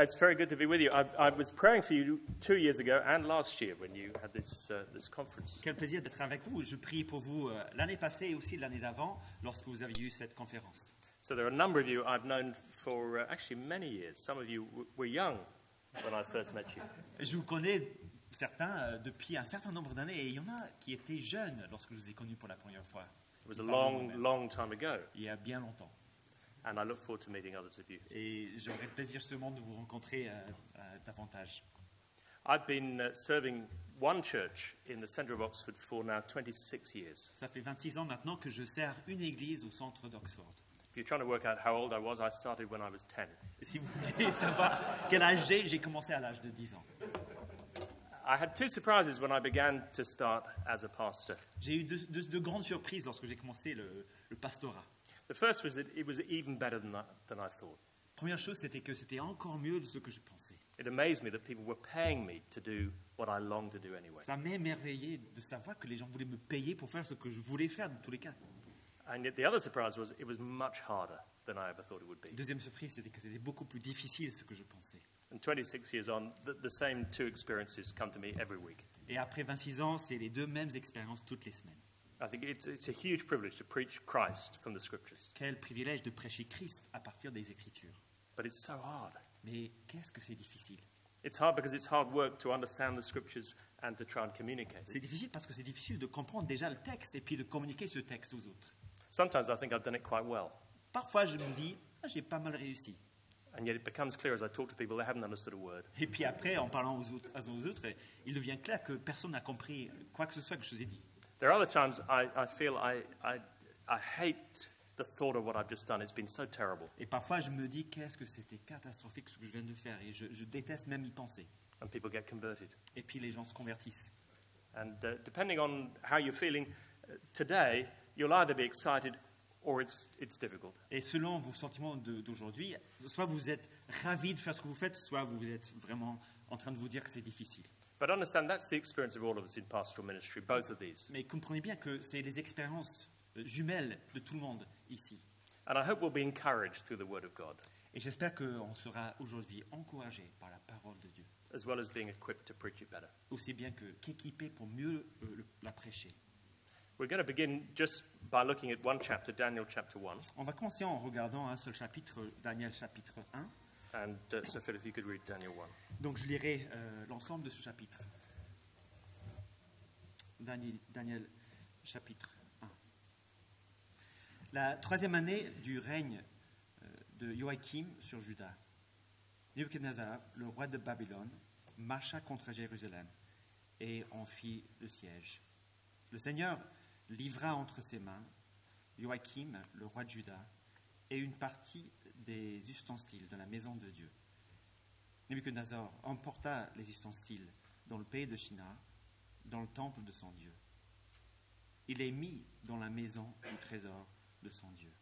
It's very good to be with you. I was praying for you 2 years ago and last year when you had this conference. Quel plaisir d'être avec vous. Je prie pour vous l'année passée et aussi l'année d'avant lorsque vous aviez eu cette conférence. So there are a number of you I've known for actually many years. Some of you were young when I first met you. Je vous connais certains depuis un certain nombre d'années et il y en a qui étaient jeunes lorsque je vous ai connus pour la première fois. It was a long time ago. Il y a bien longtemps. And I look forward to meeting others of you. Et j'aurai le plaisir justement de vous rencontrer davantage. I've been serving one church in the centre of Oxford for now 26 years. Ça fait 26 ans maintenant que je sers une église au centre d'Oxford. If you're trying to work out how old I was, I started when I was 10. Et si vous voulez savoir quel âge j'ai commencé à l'âge de 10 ans. I had two surprises when I began to start as a pastor. J'ai eu deux grandes surprises lorsque j'ai commencé le pastorat. The first was that it was even better than I thought. Première chose, c'était que c'était encore mieux de ce que je pensais. It amazed me that people were paying me to do what I longed to do anyway. Ça m'émerveillait de savoir que les gens voulaient me payer pour faire ce que je voulais faire dans tous les cas. And yet the other surprise was it was much harder than I ever thought it would be. Deuxième surprise, c'était que c'était beaucoup plus difficile ce que je pensais. And 26 years on, the same two experiences come to me every week. Et après 26 ans, c'est les deux mêmes expériences toutes les semaines. I think it's a huge privilege to preach Christ from the Scriptures. Quel privilège de prêcher Christ à partir des Écritures. But it's so hard. Mais qu'est-ce que c'est difficile? It's hard because it's hard work to understand the Scriptures and to try and communicate C'est it. difficile parce que c'est difficile de comprendre déjà le texte et puis de communiquer ce texte aux autres. Sometimes I think I've done it quite well. Parfois, je me dis, j'ai pas mal réussi. And yet it becomes clear as I talk to people they haven't understood a word. Et puis après, en parlant aux autres, il devient clair que personne n'a compris quoi que ce soit que je vous ai dit. There are other times I feel I hate the thought of what I've just done. It's been so terrible. Et parfois, je me dis, qu'est-ce que c'était catastrophique ce que je viens de faire. Et je déteste même y penser. And people get converted. Et puis les gens se convertissent. And depending on how you're feeling today, you'll either be excited or it's difficult. Et selon vos sentiments d'aujourd'hui, soit vous êtes ravis de faire ce que vous faites, soit vous êtes vraiment en train de vous dire que c'est difficile. But understand that's the experience of all of us in pastoral ministry, both of these. Mais comprenez bien que c'est les expériences jumelles de tout le monde ici. And I hope we'll be encouraged through the Word of God, Et j'espère qu'on sera aujourd'hui encouragés par la parole de Dieu, as well as being equipped to preach it better. aussi bien qu'équipés pour mieux la prêcher. We're going to begin just by looking at one chapter, Daniel chapter 1. On va commencer en regardant un seul chapitre, Daniel chapitre 1. And so Phil, if you could read Daniel 1. Donc je lirai l'ensemble de ce chapitre. Daniel chapitre 1. La troisième année du règne de Joachim sur Juda, Nebuchadnezzar, le roi de Babylone, marcha contre Jérusalem et en fit le siège. Le Seigneur livra entre ses mains Joachim, le roi de Juda, et une partie des ustensiles de la maison de Dieu. Nebuchadnezzar emporta les ustensiles dans le pays de Shinar, dans le temple de son Dieu. Il les mit dans la maison du trésor de son Dieu.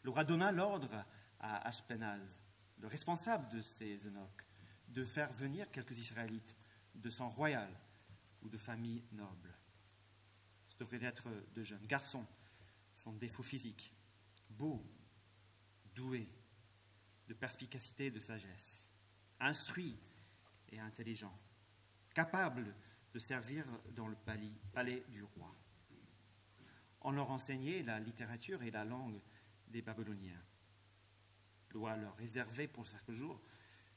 Le roi donna l'ordre à Ashpenaz, le responsable de ces eunuques, de faire venir quelques Israélites de sang royal ou de famille noble. Ce devraient être de jeunes garçons, sans défaut physique, beaux, doués, de perspicacité et de sagesse, instruits et intelligents, capables de servir dans le palais du roi. On leur enseignait la littérature et la langue des Babyloniens. Le roi leur réservait pour chaque jour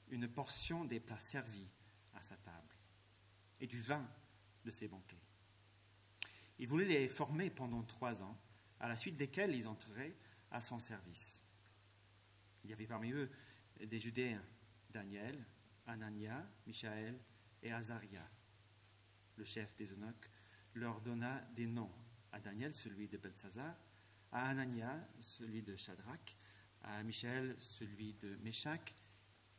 une portion des plats servis à sa table et du vin de ses banquets. Il voulait les former pendant 3 ans, à la suite desquels ils entreraient à son service. Il y avait parmi eux des Judéens, Daniel, Anania, Michaël et Azaria. Le chef des eunuques leur donna des noms. À Daniel, celui de Beltsazar, à Anania, celui de Shadrach, à Michaël, celui de Meshach,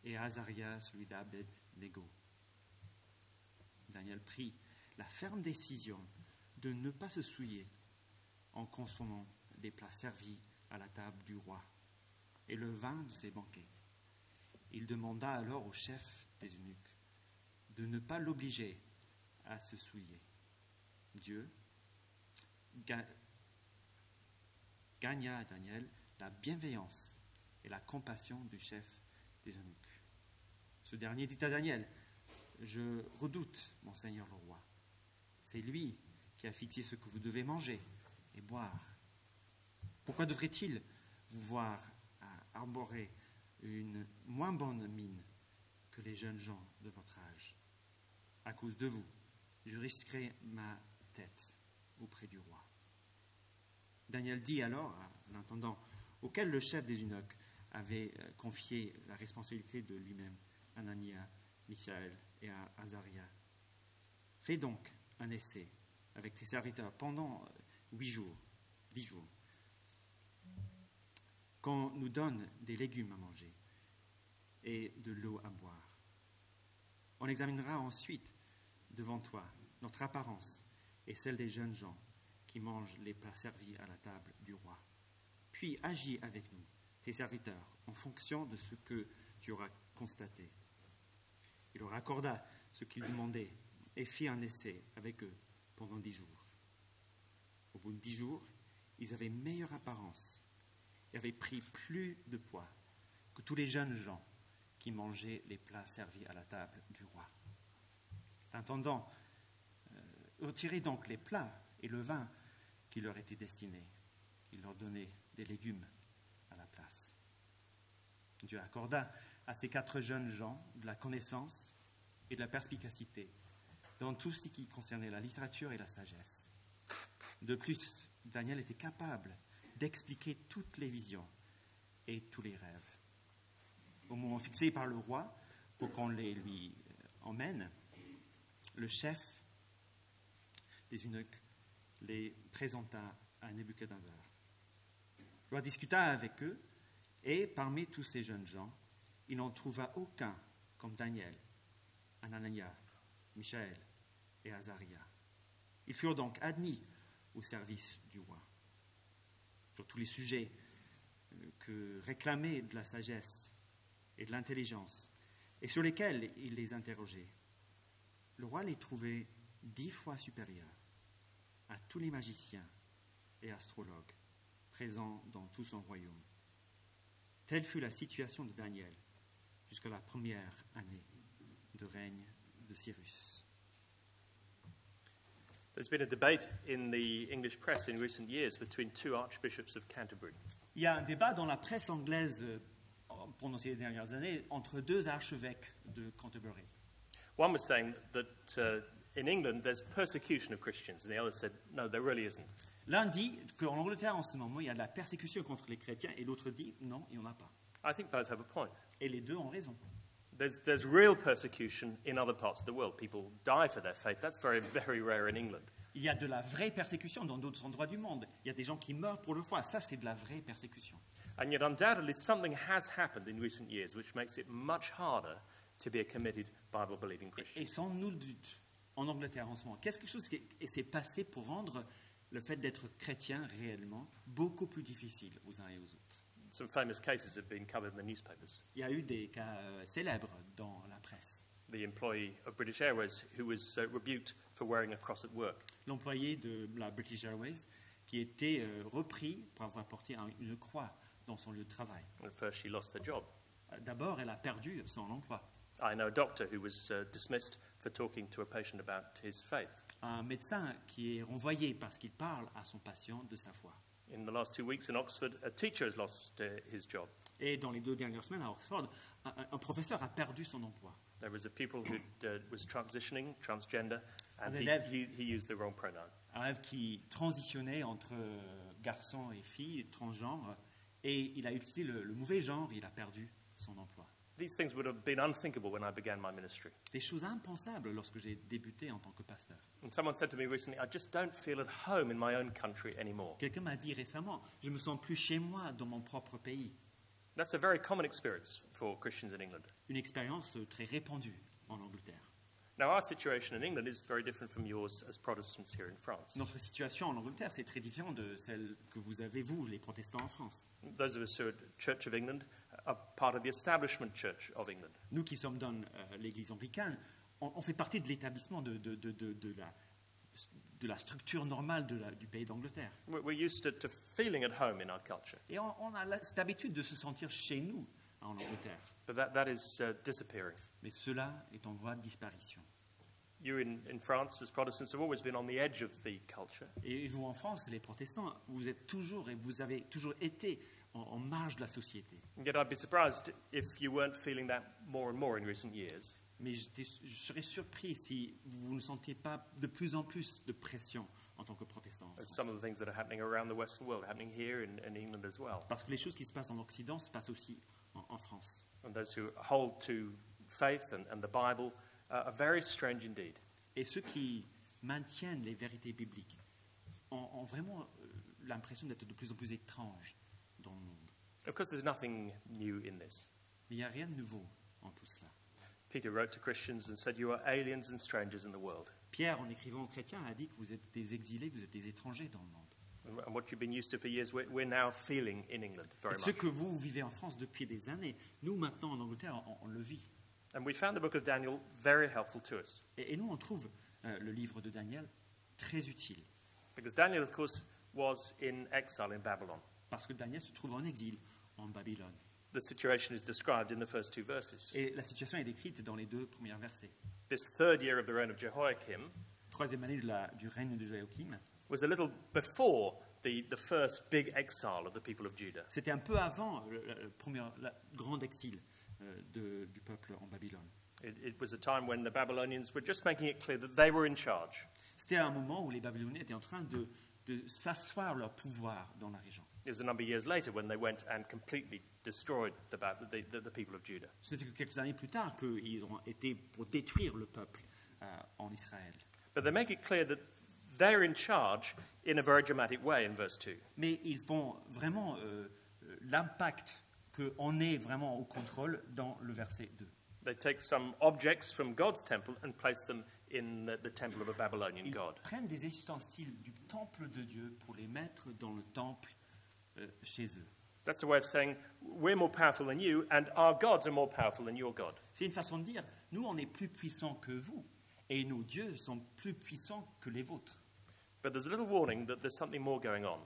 et à Azaria, celui d'Abed-Nego. Daniel prit la ferme décision de ne pas se souiller en consommant des plats servis à la table du roi et le vin de ses banquets. Il demanda alors au chef des eunuques de ne pas l'obliger à se souiller. Dieu gagna à Daniel la bienveillance et la compassion du chef des eunuques. Ce dernier dit à Daniel, « Je redoute mon Seigneur le roi. C'est lui qui a fixé ce que vous devez manger et boire. Pourquoi devrait-il vous voir arborer une moins bonne mine que les jeunes gens de votre âge? À cause de vous, je risquerai ma tête auprès du roi. » Daniel dit alors à l'intendant, auquel le chef des eunuques avait confié la responsabilité de lui-même, Anania, Michaël et Azaria, « Fais donc un essai avec tes serviteurs pendant 10 jours, qu'on nous donne des légumes à manger et de l'eau à boire. On examinera ensuite devant toi notre apparence et celle des jeunes gens qui mangent les plats servis à la table du roi. Puis agis avec nous, tes serviteurs, en fonction de ce que tu auras constaté. » Il leur accorda ce qu'ils demandaient et fit un essai avec eux pendant 10 jours. Au bout de 10 jours, ils avaient meilleure apparence et avaient pris plus de poids que tous les jeunes gens qui mangeaient les plats servis à la table du roi. L'intendant retirait donc les plats et le vin qui leur étaient destinés. Il leur donnait des légumes à la place. Dieu accorda à ces 4 jeunes gens de la connaissance et de la perspicacité dans tout ce qui concernait la littérature et la sagesse. De plus, Daniel était capable d'expliquer toutes les visions et tous les rêves. Au moment fixé par le roi pour qu'on les lui emmène, le chef des eunuques les présenta à Nebuchadnezzar. Le roi discuta avec eux et parmi tous ces jeunes gens, il n'en trouva aucun comme Daniel, Anania, Michaël et Azaria. Ils furent donc admis au service du roi. Sur tous les sujets que réclamaient de la sagesse et de l'intelligence et sur lesquels il les interrogeait, le roi les trouvait 10 fois supérieurs à tous les magiciens et astrologues présents dans tout son royaume. Telle fut la situation de Daniel jusqu'à la première année de règne de Cyrus. There's been a debate in the English press in recent years between 2 archbishops of Canterbury. Il y a un débat dans la presse anglaise pendant ces dernières années entre 2 archevêques de Canterbury. One was saying that in England there's persecution of Christians, and the other said, no, there really isn't. L'un dit qu'en Angleterre, en ce moment, il y a de la persécution contre les chrétiens, et l'autre dit non, il n'y en a pas. I think both have a point. Et les deux ont raison. There's real persecution in other parts of the world. People die for their faith. That's very, very rare in England. Il y a de la vraie persécution dans d'autres endroits du monde. Il y a des gens qui meurent pour le foi. Ça, c'est de la vraie persécution. And yet, undoubtedly, something has happened in recent years which makes it much harder to be a committed Bible-believing Christian. Et sans nul doute, en Angleterre en ce moment, quelque chose qui s'est passé pour rendre le fait d'être chrétien réellement beaucoup plus difficile aux uns et aux autres. Some famous cases have been covered in the newspapers. Il y a eu des cas célèbres dans la presse. The employee of British Airways who was rebuked for wearing a cross at work. L'employé de la British Airways qui était repris pour avoir porté une croix dans son lieu de travail. At first, she lost her job. D'abord, elle a perdu son emploi. I know a doctor who was dismissed for talking to a patient about his faith. Un médecin qui est renvoyé parce qu'il parle à son patient de sa foi. In the last 2 weeks in Oxford, a teacher has lost his job. Et dans les 2 dernières semaines à Oxford, un professeur a perdu son emploi. There was a pupil who was transitioning, transgender, and he used the wrong pronoun. Un élève qui transitionnait entre garçon et fille, transgenre, et il a utilisé le mauvais genre, il a perdu son emploi. These things would have been unthinkable when I began my ministry. Des choses impensables lorsque j'ai débuté en tant que pasteur. And someone said to me recently, I just don't feel at home in my own country anymore. Quelqu'un m'a dit récemment, je me sens plus chez moi dans mon propre pays. That's a very common experience for Christians in England. Une expérience très répandue en Angleterre. Now, our situation in England is very different from yours as Protestants here in France. Notre situation en Angleterre, c'est très différent de celle que vous avez, vous, les protestants en France. Those of us who are Church of England are part of the establishment Church of England. Nous qui sommes dans l'Église anglicane, on fait partie de l'établissement de la structure normale du pays d'Angleterre. We're used to feeling at home in our culture. Et on a cette habitude de se sentir chez nous en Angleterre. But that is disappearing. Mais cela est en voie de disparition. You in France, as Protestants, have always been on the edge of the culture. Et vous, en France, les protestants, vous êtes toujours et vous avez toujours été en marge de la société. And yet I'd be surprised if you weren't feeling that more and more in recent years. Mais je serais surpris si vous ne sentiez pas de plus en plus de pression en tant que protestant. As some of the things that are happening around the Western world are happening here in England as well. Parce que les choses qui se passent en Occident se passent aussi en France. And those who hold to faith and the Bible are very strange indeed. Et ceux qui maintiennent les vérités bibliques ont vraiment l'impression d'être de plus en plus étranges dans le monde. Of course, there's nothing new in this. Mais il n'y a rien de nouveau en tout cela. Peter wrote to Christians and said, "You are aliens and strangers in the world." Pierre, en écrivant aux chrétiens, a dit que vous êtes des exilés, vous êtes des étrangers dans le monde. And what you've been used to for years, we're now feeling in England very Et ce much. que vous vivez en France depuis des années, nous maintenant en Angleterre, on le vit. And we found the book of Daniel very helpful to us. Et nous, on trouve le livre de Daniel très utile. Because Daniel, of course, was in exile in Babylon. Parce que Daniel se trouve en exil en Babylone. The situation is described in the first two verses. Et la situation est décrite dans les 2 premiers versets. This third year of the reign of Jehoiakim Troisième année du règne de Joachim. was a little before the first big exile of the people of Judah. C'était un peu avant le grand exil du peuple en Babylone. It was a time when the Babylonians were just making it clear that they were in charge. C'était un moment où les Babyloniens étaient en train de s'asseoir leur pouvoir dans la région. It was a number of years later when they went and completely destroyed the people of Judah. C'était que quelques années plus tard qu'ils ont été pour détruire le peuple en Israël. But they make it clear that they're in charge in a very dramatic way in verse 2. Mais ils font vraiment l'impact qu'on est vraiment au contrôle dans le verset 2. They take some objects from God's temple and place them in the temple of a Babylonian Ils god. prennent des ustensiles du temple de Dieu pour les mettre dans le temple chez eux. That's a way of saying, we're more powerful than you, and our gods are more powerful than your God. C'est une façon de dire, nous on est plus puissants que vous, et nos dieux sont plus puissants que les vôtres. But there's a little warning that there's something more going on.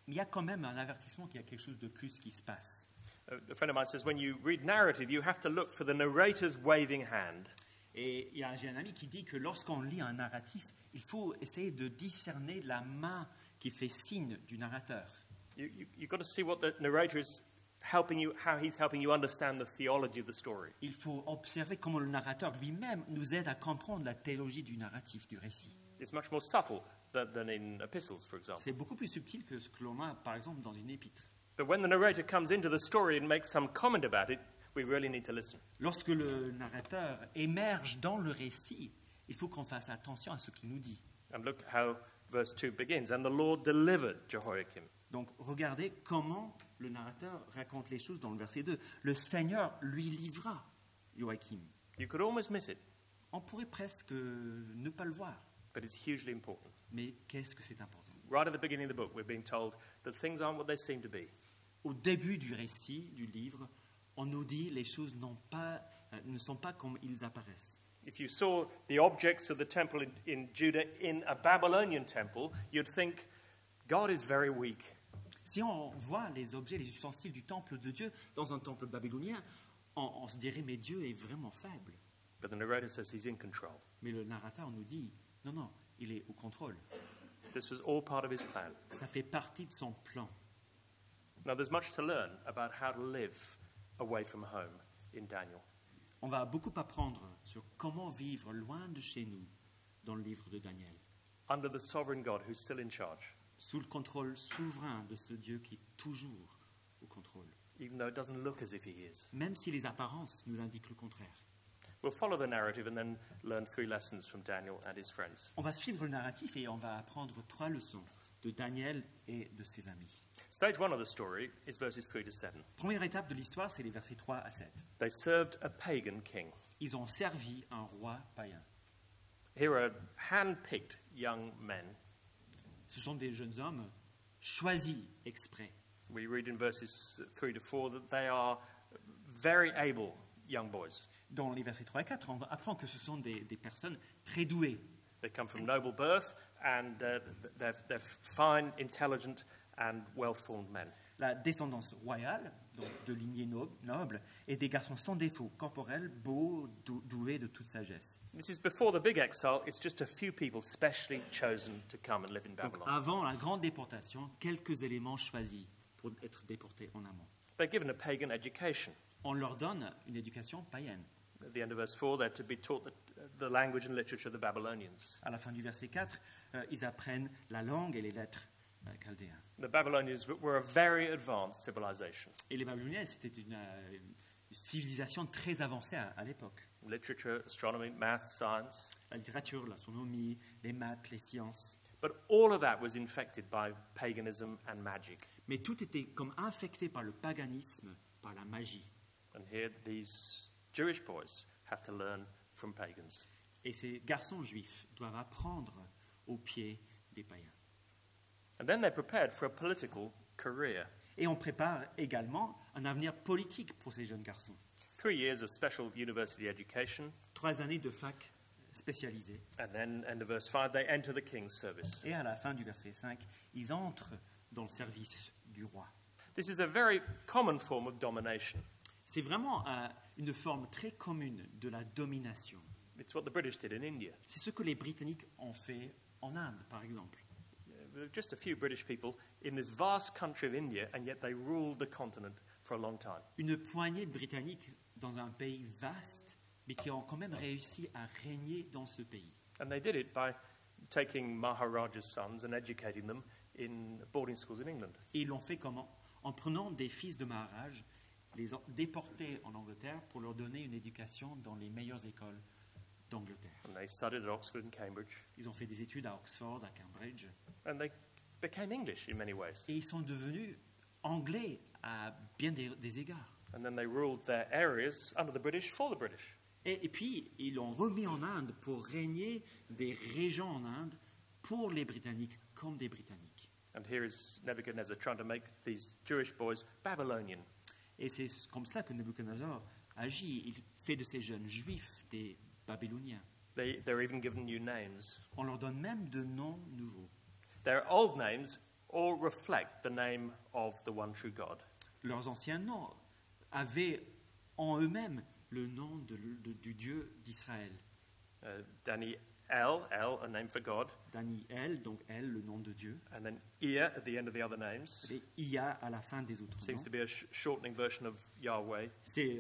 Mais il y a quand même un avertissement qu'il y a quelque chose de plus qui se passe. A friend of mine says, when you read narrative, you have to look for the narrator's waving hand. Et j'ai un ami qui dit que lorsqu'on lit un narratif, il faut essayer de discerner la main qui fait signe du narrateur. You've got to see what the narrator is helping you, how he's helping you understand the theology of the story. Il faut observer comment le narrateur lui-même nous aide à comprendre la théologie du narratif, du récit. It's much more subtle than in epistles, for example. C'est beaucoup plus subtil que ce que l'on a, par exemple, dans une épître. But when the narrator comes into the story and makes some comment about it, we really need to listen. Lorsque le narrateur émerge dans le récit, il faut qu'on fasse attention à ce qu'il nous dit. And look how verse 2 begins. And the Lord delivered Jehoiakim. Donc, regardez comment le narrateur raconte les choses dans le verset 2. Le Seigneur lui livra Joachim. You could almost miss it, On pourrait presque ne pas le voir, but it's hugely important. mais qu'est-ce que c'est important? Right at the beginning of the book, we're being told that things aren't what they seem to be. Au début du récit, du livre, on nous dit les choses ne sont pas comme ils apparaissent. If you saw the objects of the temple in Judah in a Babylonian temple, you'd think, God is very weak. Si on voit les objets, les ustensiles du temple de Dieu dans un temple babylonien, on se dirait, mais Dieu est vraiment faible. But the narrator says he's in control. Mais le narrateur nous dit, non, il est au contrôle. This was all part of his plan. Ça fait partie de son plan. Now, there's much to learn about how to live away from home in Daniel. On va beaucoup apprendre sur comment vivre loin de chez nous dans le livre de Daniel, Under the sovereign God who's still in charge, sous le contrôle souverain de ce Dieu qui est toujours au contrôle, even though it doesn't look as if he is. même si les apparences nous indiquent le contraire. We'll follow the narrative and then learn 3 lessons from Daniel and his friends. On va suivre le narratif et on va apprendre 3 leçons de Daniel et de ses amis. Stage 1 of the story is verses 3 to 7. Première étape de l'histoire, c'est les versets 3 à 7. They served a pagan king. Ils ont servi un roi païen. Here are hand-picked young men. Ce sont des jeunes hommes choisis exprès. We read in verses 3 to 4 that they are very able young boys. Dans les versets 3 et 4, on apprend que ce sont des personnes très douées. They come from noble birth and they're fine, intelligent and well-formed men. La descendance royale, donc de lignée noble, et des garçons sans défaut, corporels, beaux, doués de toute sagesse. This is before the big exile. It's just a few people specially chosen to come and live in Donc Babylon. avant la grande déportation, quelques éléments choisis pour être déportés en amont. They're given a pagan education. On leur donne une éducation païenne. At the end of verse 4, they're to be taught the language and literature of the Babylonians. À la fin du verset 4, ils apprennent la langue et les lettres chaldéens. The Babylonians were a very advanced civilization. Et les Babyloniens, c'était une civilisation très avancée à l'époque. Literature, astronomy, math, science. La littérature, l'astronomie, les maths, les sciences. But all of that was infected by paganism and magic. Mais tout était comme infecté par le paganisme, par la magie. And here these Jewish boys have to learn from pagans. Et ces garçons juifs doivent apprendre au pied des païens. And then they're prepared for a political career. Et on prépare également un avenir politique pour ces jeunes garçons. 3 years of special university education. 3 années de fac spécialisée. And then, end of verse 5, they enter the king's service. Et à la fin du verset 5, ils entrent dans le service du roi. This is a very common form of domination. C'est vraiment une forme très commune de la domination. It's what the British did in India. C'est ce que les Britanniques ont fait en Inde, par exemple. There were just a few British people in this vast country of India, and yet they ruled the continent for a long time. Une poignée de Britanniques dans un pays vaste, mais qui ont quand même réussi à régner dans ce pays. And they did it by taking Maharaja's sons and educating them in boarding schools in England. Et ils l'ont fait comment? En prenant des fils de Maharaj, les déporter en Angleterre pour leur donner une éducation dans les meilleures écoles d'Angleterre. And they studied at Oxford and Cambridge, Ils ont fait des études à Oxford, à Cambridge, and they became English in many ways. et ils sont devenus anglais à bien des égards. And then they ruled their areas under the British for the British. Et puis, ils l'ont remis en Inde pour régner des régions en Inde pour les Britanniques comme des Britanniques. And here is Nebuchadnezzar trying to make these Jewish boys Babylonian. Et c'est comme cela que Nebuchadnezzar agit. Il fait de ces jeunes juifs des Babyloniens. They're even given new names. On leur donne même de noms nouveaux. Their old names all reflect the name of the one true God. Leurs anciens noms avaient en eux-mêmes le nom du Dieu d'Israël. Daniel, a name for God, Daniel, donc elle, le nom de Dieu. and then Ear at the end of the other names. Et Ia à la fin des autres Seems noms. to be a shortening version of Yahweh. C'est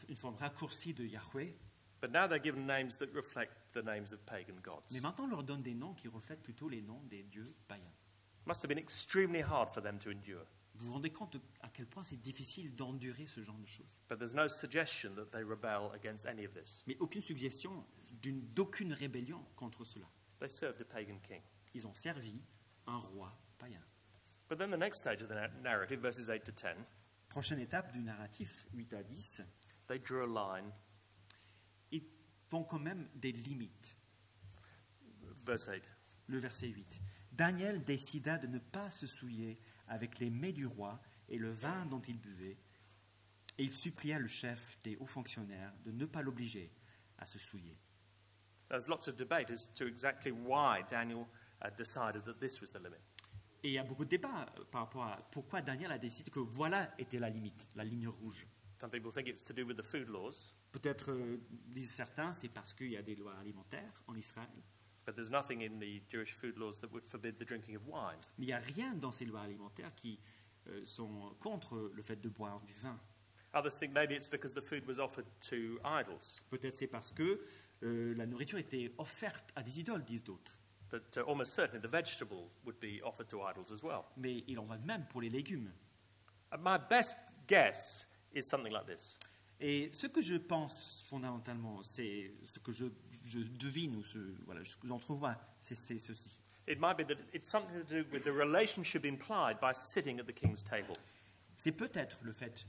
une forme raccourcie de Yahweh. But now they're given names that reflect the names of pagan gods. Mais maintenant, on leur donne des noms qui reflètent plutôt les noms des dieux païens. Must have been extremely hard for them to endure. Vous vous rendez compte à quel point c'est difficile d'endurer ce genre de choses. But there's no suggestion that they rebel against any of this. Mais aucune suggestion d'aucune rébellion contre cela. They served a pagan king. Ils ont servi un roi païen. But then the next stage of the narrative, verses 8 to 10, Prochaine étape du narratif, 8 à 10, they drew a line. ils font quand même des limites. Verse 8. Le verset 8. Daniel décida de ne pas se souiller avec les mets du roi et le vin dont il buvait, et il supplia le chef des hauts fonctionnaires de ne pas l'obliger à se souiller. There's lots of debate as to exactly why Daniel decided that this was the limit. Et il y a beaucoup de débats par rapport à pourquoi Daniel a décidé que voilà était la limite, la ligne rouge. Some people think it's to do with the food laws, Peut-être, disent certains, c'est parce qu'il y a des lois alimentaires en Israël. but there's nothing in the Jewish food laws that would forbid the drinking of wine. Mais il n'y a rien dans ces lois alimentaires qui sont contre le fait de boire du vin. Others think maybe it's because the food was offered to idols, Peut-être c'est parce que la nourriture était offerte à des idoles, disent d'autres. but almost certainly the vegetable would be offered to idols as well. Mais il en va de même pour les légumes. My best guess is something like this. Et ce que je pense fondamentalement, c'est ce que je devine, ou voilà, ce que j'en trouve moi, c'est ceci. It might be that it's something to do with the relationship implied by sitting at the king's table. C'est peut-être le fait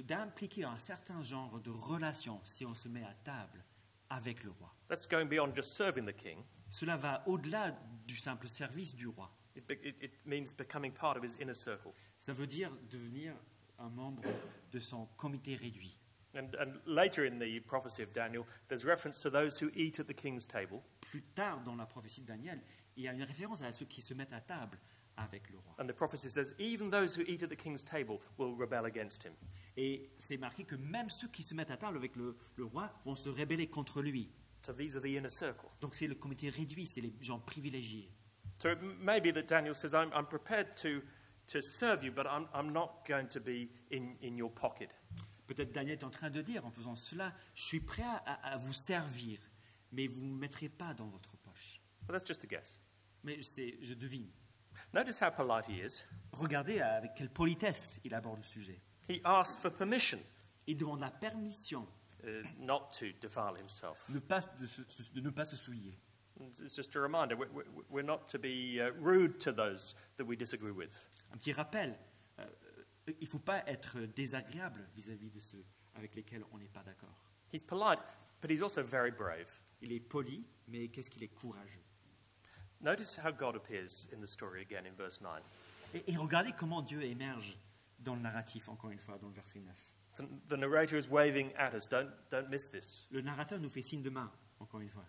d'impliquer un certain genre de relation si on se met à table avec le roi. That's going beyond just serving the king. Cela va au-delà du simple service du roi. It means becoming part of his inner circle. Ça veut dire devenir un membre de son comité réduit. And later in the prophecy of Daniel, there's reference to those who eat at the king's table. Plus tard dans la prophétie de Daniel, il y a une référence à ceux qui se mettent à table avec le roi. And the prophecy says, even those who eat at the king's table will rebel against him. Et c'est marqué que même ceux qui se mettent à table avec le roi vont se rebeller contre lui. So these are the inner circle. Donc c'est le comité réduit, c'est les gens privilégiés. So it may be that Daniel says, I'm prepared to serve you, but I'm not going to be in your pocket. Peut-être Daniel est en train de dire, en faisant cela, je suis prêt à vous servir, mais vous ne me mettrez pas dans votre poche. But that's just a guess. Mais je devine. Notice how polite he is. Regardez avec quelle politesse il aborde le sujet. He asks for permission Il demande la permission not to defile himself. de ne pas se souiller. It's just a reminder, we're not to be rude to those that we disagree with. Un petit rappel, il ne faut pas être désagréable vis-à-vis de ceux avec lesquels on n'est pas d'accord. He's polite, but he's also very brave. Il est poli, mais qu'est-ce qu'il est courageux. Notice how God appears in the story again in verse 9. Et regardez comment Dieu émerge dans le narratif, encore une fois, dans le verset 9. The narrator is waving at us. Don't miss this. Le narrateur nous fait signe de main, encore une fois.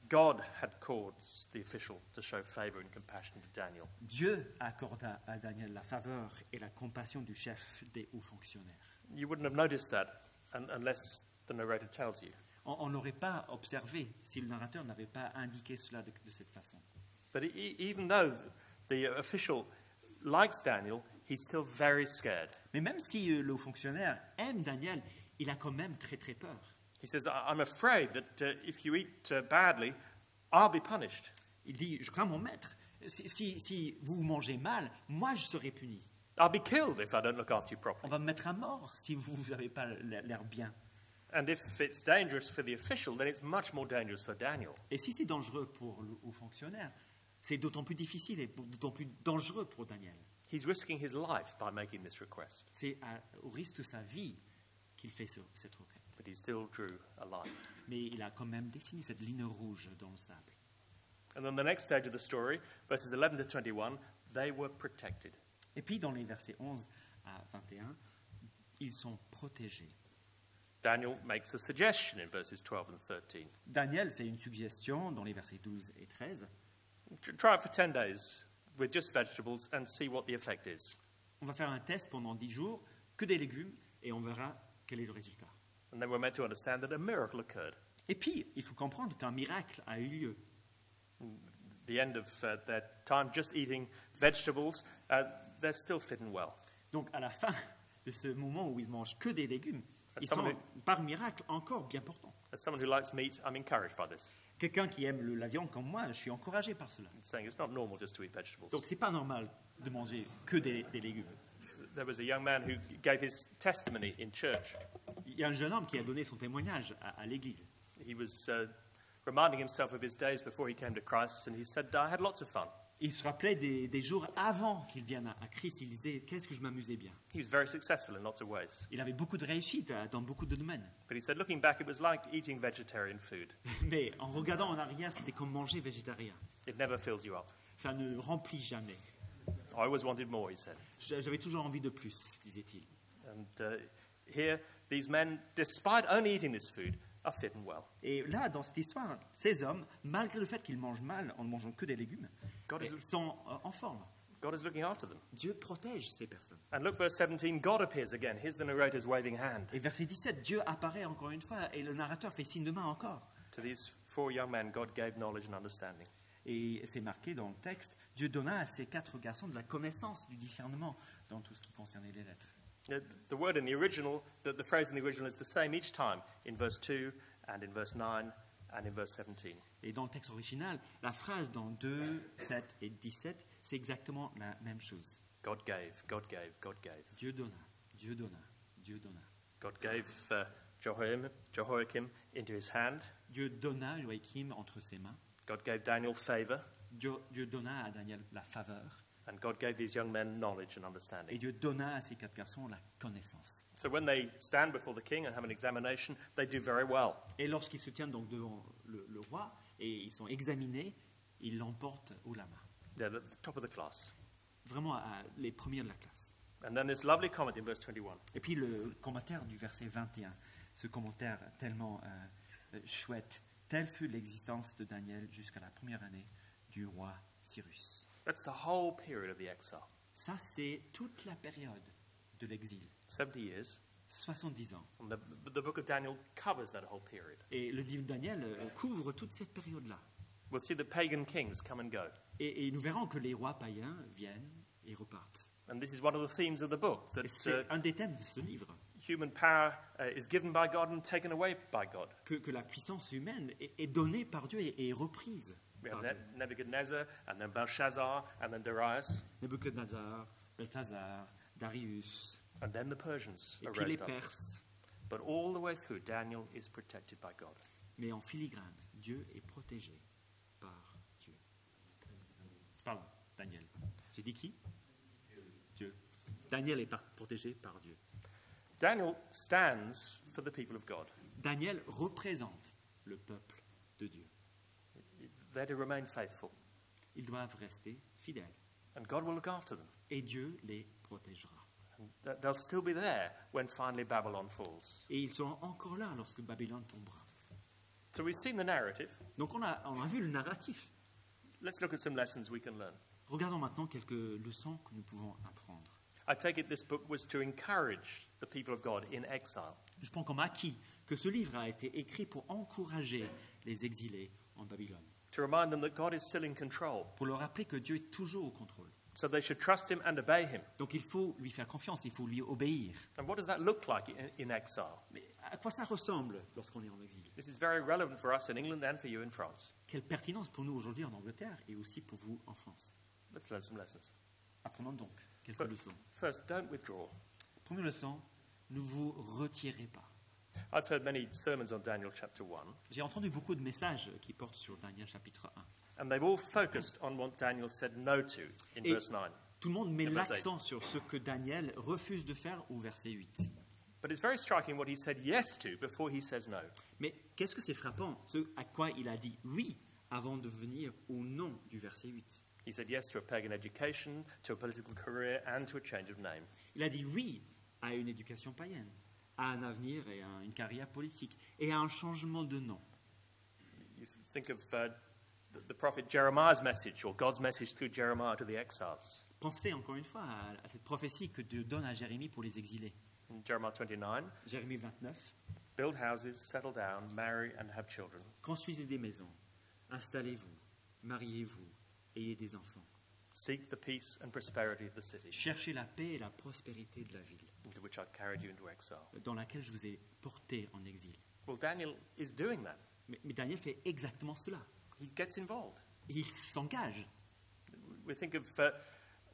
God had caused the official to show favor and compassion to Daniel. Dieu accorda à Daniel la faveur et la compassion du chef des hauts fonctionnaires. You wouldn't have noticed that unless the narrator tells you. On n'aurait pas observé si le narrateur n'avait pas indiqué cela de cette façon. But even though the official likes Daniel, he's still very scared. Mais même si le haut fonctionnaire aime Daniel, il a quand même très très peur. He says, I'm afraid that if you eat badly, I'll be punished. Il dit, je crains mon maître. Si vous mangez mal, moi je serai puni. I'll be killed if I don't look after you On properly. va me mettre à mort si vous n'avez pas l'air bien. And if it's dangerous for the official, then it's much more dangerous for Daniel. Et si c'est dangereux pour le haut fonctionnaire, c'est d'autant plus difficile et d'autant plus dangereux pour Daniel. He's risking his life by making this request, C'est au risque de sa vie qu'il fait cette requête. but he still drew a line. Mais il a quand même dessiné cette ligne rouge dans le sable. And then the next stage of the story, verses 11 to 21, they were protected. Et puis dans les versets 11 à 21, ils sont protégés. Daniel makes a suggestion in verses 12 and 13. Daniel fait une suggestion dans les versets 12 et 13. Try it for 10 days with just vegetables and see what the effect is. On va faire un test pendant 10 jours, que des légumes, et on verra quel est le résultat. And then we're meant to understand that a miracle occurred. Et puis, il faut comprendre qu'un miracle a eu lieu. The end of their time just eating vegetables, they're still fitting well. Donc, à la fin de ce moment où ils mangent que des légumes, ils sont, Somebody- par miracle, encore bien portants. As someone who likes meat, I'm encouraged by this. Quelqu'un qui aime la viande comme moi, je suis encouragé par cela. It's saying it's not normal just to eat vegetables. Donc, c'est pas normal de manger que des légumes. There was a young man who gave his testimony in church. Il y a un jeune homme qui a donné son témoignage à l'église. He was reminding himself of his days before he came to Christ, and he said, I had lots of fun. Il se rappelait des jours avant qu'il vienne à Christ. Il disait, qu'est-ce que je m'amusais bien. He was very successful in lots of ways. Il avait beaucoup de réussite dans beaucoup de domaines. But he said, looking back, it was like eating vegetarian food. Mais en regardant en arrière, c'était comme manger végétarien. It never fills you up. Ça ne remplit jamais. I always wanted more, he said. J'avais toujours envie de plus, disait-il. And here, these men, despite only eating this food, are fit and well. Et là, dans cette histoire, ces hommes, malgré le fait qu'ils mangent mal en ne mangeant que des légumes, God is, ils sont en forme. God is looking after them. Dieu protège ces personnes. And look, verse 17, God appears again. Here's the narrator's waving hand. Et verset 17, Dieu apparaît encore une fois et le narrateur fait signe de main encore. To these 4 young men, God gave knowledge and understanding. Et c'est marqué dans le texte, Dieu donna à ces 4 garçons de la connaissance, du discernement dans tout ce qui concernait les lettres. The word in the original, the phrase in the original is the same each time in verse 2 and in verse 9 and in verse 17. Et dans le texte original, la phrase dans 2, 7 et 17, c'est exactement la même chose. God gave, God gave, God gave. Dieu donna, Dieu donna, Dieu donna. God gave Jehoiakim into his hand. Dieu donna Joachim entre ses mains. God gave Daniel favor. Dieu donna à Daniel la faveur. And God gave these young men knowledge and Et understanding. Dieu donna à ces 4 garçons la connaissance. So when they stand before the king and have an examination, they do very well. Et lorsqu'ils se tiennent donc devant le roi et ils sont examinés, ils l'emportent haut la main. They're at the top of the class. Vraiment les premiers de la classe. And then this lovely comment in verse 21. Et puis le commentaire du verset 21, ce commentaire tellement chouette. Telle fut l'existence de Daniel jusqu'à la première année du roi Cyrus. That's the whole period of the exile. Ça, c'est toute la période de l'exil. 70 years. 70 ans. And the book of Daniel covers that whole period. Et le livre de Daniel couvre toute cette période-là. We'll see the pagan kings come and go. Et nous verrons que les rois païens viennent et repartent. And this is one of the themes of the book, Et that c'est un des thèmes de ce livre, human power is given by God and taken away by God. que la puissance humaine est donnée par Dieu et est reprise We par have Dieu. Nebuchadnezzar, and then Belshazzar, and then Darius, Nebuchadnezzar, Belthazar, Darius, and then the Persians et are puis les raised up. Perses. But all the way through, Daniel is protected by God. Mais en filigrane, Dieu est protégé par Dieu. Pardon, Daniel. J'ai dit qui? Dieu. Daniel est protégé par Dieu. Daniel stands for the people of God. Daniel représente le peuple de Dieu. They're to remain faithful, Ils doivent rester fidèles. and God will look after them. Et Dieu les protégera. And they'll still be there when finally Babylon falls. Et ils seront encore là lorsque Babylone tombera. So we've seen the narrative. Donc on a vu le narratif. Let's look at some lessons we can learn. Regardons maintenant quelques leçons que nous pouvons apprendre. I take it this book was to encourage the people of God in exile. Je prends comme acquis que ce livre a été écrit pour encourager les exilés en Babylone, To remind them that God is still in control. pour leur rappeler que Dieu est toujours au contrôle. So they should trust him and obey him. Donc il faut lui faire confiance, il faut lui obéir. And what does that look like in exile? Mais à quoi ça ressemble lorsqu'on est en exil? This is very relevant for us in England and for you in France. Quelle pertinence pour nous aujourd'hui en Angleterre et aussi pour vous en France? Let's learn some lessons. Apprenons donc quelques But leçons. first, don't withdraw. Première leçon, ne vous retirez pas. I've heard many sermons on Daniel chapter 1, J'ai entendu beaucoup de messages qui portent sur Daniel chapitre 1. and they've all focused on what Daniel said no to in Et verse 9. tout le monde met Et verset l'accent sur ce que Daniel refuse de faire au verset 8. But it's very striking what he said yes to before he says no. Mais qu'est-ce que c'est frappant, ce à quoi il a dit oui avant de venir au non du verset 8. He said yes to a pagan education, to a political career, and to a change of name. Il a dit oui à une éducation païenne, à un avenir et à une carrière politique, et à un changement de nom. You think of the prophet Jeremiah's message, or God's message through Jeremiah to the exiles. Pensez encore une fois à cette prophétie que Dieu donne à Jérémie pour les exilés. In Jeremiah 29, Jérémie 29, build houses, settle down, marry, and have children. construisez des maisons, installez-vous, mariez-vous, ayez des enfants. Seek the peace and prosperity of the city Cherchez la paix et la prospérité de la ville, into which I carried you into exile. dans laquelle je vous ai porté en exil. Well, Daniel is doing that. Mais Daniel fait exactement cela. He gets involved. Il s'engage. We think of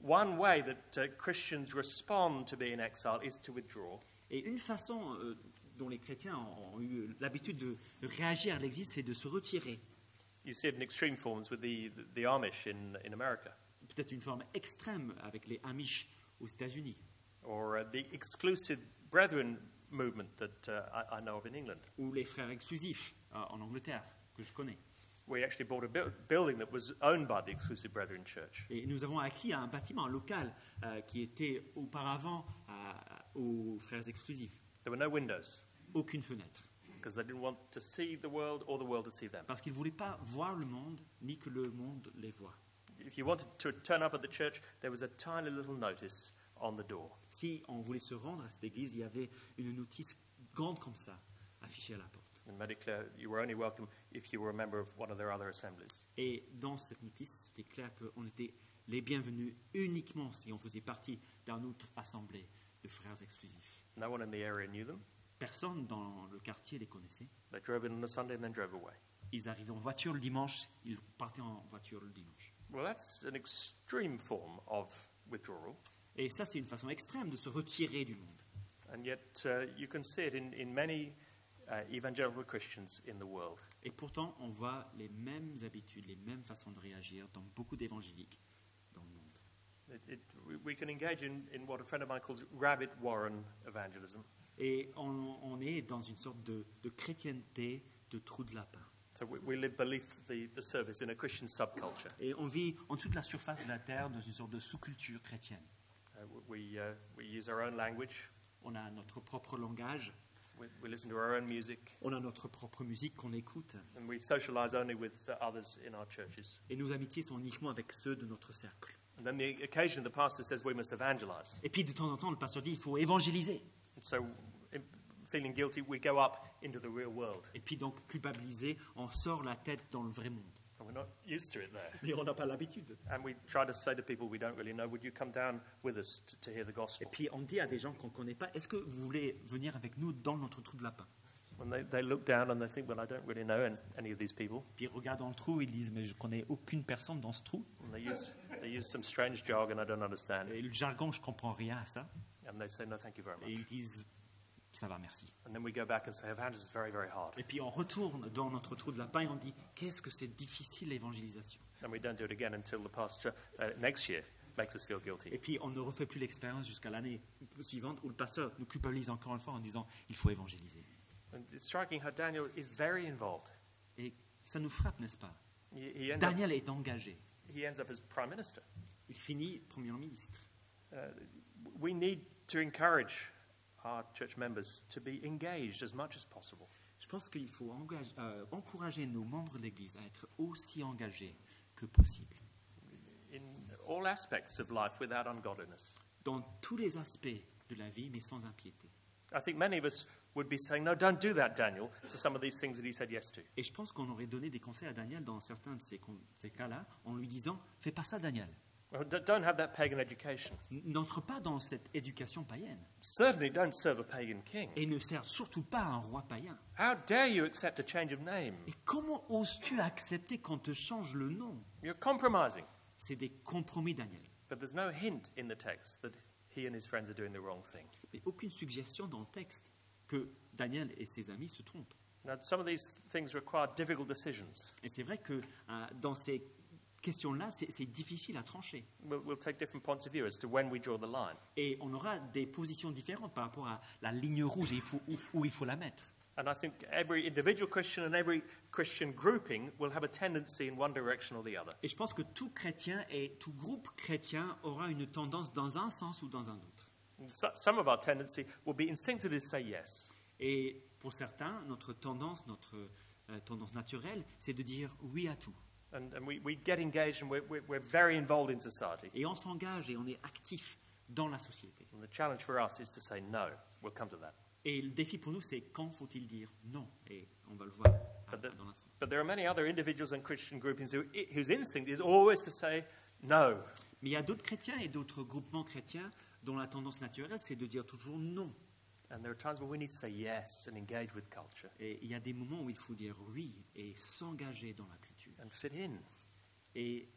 one way that Christians respond to being in exile is to withdraw. Et une façon dont les chrétiens ont eu l'habitude de réagir à l'exil, c'est de se retirer. You see it in extreme forms with the Amish in America, Peut-être une forme extrême avec les Amish aux États-Unis, or the exclusive brethren movement that I know of in England. ou les frères exclusifs en Angleterre, que je connais. We actually bought a building that was owned by the exclusive brethren church. Et nous avons acquis un bâtiment, un local, qui était auparavant aux frères exclusifs. There were no windows Aucune fenêtre. because they didn't want to see the world or the world to see them. Parce qu'ils ne voulaient pas voir le monde, ni que le monde les voie. If you wanted to turn up at the church, there was a tiny little notice on the door. Si on voulait se rendre à cette église, il y avait une notice grande comme ça, affichée à la porte. And made it clear you were only welcome if you were a member of one of their other assemblies. Et dans cette notice, c'était clair qu'on était les bienvenus uniquement si on faisait partie d'une autre assemblée de frères exclusifs. No one in the area knew them. Personne dans le quartier les connaissait. They drove in on a Sunday and then drove away. Ils arrivaient en voiture le dimanche, ils partaient en voiture le dimanche. Well, that's an extreme form of withdrawal. Et ça, c'est une façon extrême de se retirer du monde. And yet you can see it in many evangelical Christians in the world. Et pourtant, on voit les mêmes habitudes, les mêmes façons de réagir dans beaucoup d'évangéliques dans le monde. We can engage in what a friend of mine calls rabbit warren evangelism. Et on est dans une sorte de chrétienté de trou de lapin. So we live beneath the surface in a Christian subculture. Et on vit en dessous de la surface de la terre dans une sorte de sous-culture chrétienne. We use our own language. On a notre propre langage, We listen to our own music. on a notre propre musique qu'on écoute. And we socialize only with others in our churches. Et nos amitiés sont uniquement avec ceux de notre cercle. And then the occasion the pastor says we must evangelize. Et puis de temps en temps, le pasteur dit il faut évangéliser. And so, feeling guilty, we go up into the real world. Et puis donc culpabilisé, on sort la tête dans le vrai monde. And we're not used to it there. Mais on n'a pas l'habitude. And we try to say to people we don't really know, would you come down with us to hear the Et gospel? puis on dit à des gens qu'on ne connaît pas, est-ce que vous voulez venir avec nous dans notre trou de lapin? When they look down and they think, well, I don't really know any of these people. Puis ils regardent dans le trou, ils disent mais je ne connais aucune personne dans ce trou. And they use some strange jargon I don't understand. Et le jargon, je ne comprends rien à ça. And they say, no, thank you very Et much. ils disent ça va, merci. And then we go back and say, evangelism is very, very hard. Et puis on retourne dans notre trou de lapin et on dit qu'est-ce que c'est difficile l'évangélisation. And we don't do it again until the pastor next year makes us feel guilty. Et puis on ne refait plus l'expérience jusqu'à l'année suivante où le pasteur nous culpabilise encore une fois en disant il faut évangéliser. And it's striking how Daniel is very involved. Et ça nous frappe, n'est-ce pas? He ends up, Daniel est engagé. he ends up as prime minister. Il finit Premier ministre. We need to encourage our church members to be engaged as much as possible. Je pense qu'il faut encourager nos membres de l'Église à être aussi engagés que possible. In all aspects of life without ungodliness. Dans tous les aspects de la vie, mais sans impiété. I think many of us would be saying, no, don't do that, Daniel, to some of these things that he said yes to. Et je pense qu'on aurait donné des conseils à Daniel dans certains de ces cas-là, en lui disant « Fais pas ça, Daniel. Well, don't have that pagan education. N'entre pas dans cette éducation païenne. Certainly don't serve a pagan king. Et ne sert surtout pas à un roi païen. How dare you accept a change of name? Et comment oses-tu accepter qu'on te change le nom? You're compromising. C'est des compromis, Daniel. But there's no hint in the text that he and his friends are doing the wrong thing. Mais aucune suggestion dans le texte que Daniel et ses amis se trompent. Now, some of these things require difficult decisions. Et c'est vrai que dans ces questions-là, c'est difficile à trancher. We'll take different points of view as to when we draw the line. Et on aura des positions différentes par rapport à la ligne rouge et où il faut la mettre. And I think every individual Christian and every Christian grouping will have a tendency in one direction or the other. Et je pense que tout chrétien et tout groupe chrétien aura une tendance dans un sens ou dans un autre. Some of our tendency will be instinctively to say yes. Et pour certains, notre tendance naturelle, c'est de dire oui à tout. And we get engaged and we're very involved in society. Et on s'engage et on est actif dans la société. And the challenge for us is to say no. We'll come to that. Et le défi pour nous, c'est quand faut-il dire non? Et on va le voir dans l'instant. But there are many other individuals and Christian groupings whose instinct is always to say no. Mais il y a d'autres chrétiens et d'autres groupements chrétiens dont la tendance naturelle, c'est de dire toujours non. And there are times when we need to say yes and engage with culture. Et il y a des moments où il faut dire oui et s'engager dans la culture. And fit in. Et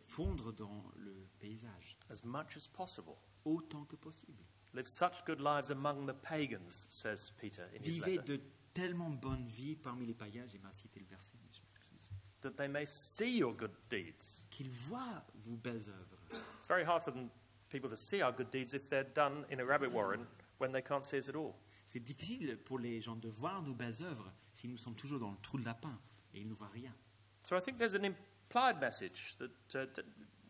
fondre dans le paysage. As much as possible. Autant que possible. Live such good lives among the pagans, says Peter in his Vivez letter. de tellement bonnes vies parmi les païens, j'ai mal cité le verset, That they may see your good deeds. qu'ils voient vos belles œuvres. It's very hard for people to see our good deeds if they're done in a rabbit warren when they can't see us at all. C'est difficile pour les gens de voir nos belles œuvres si nous sommes toujours dans le trou de lapin et ils ne voient rien. So I think there's an implied message that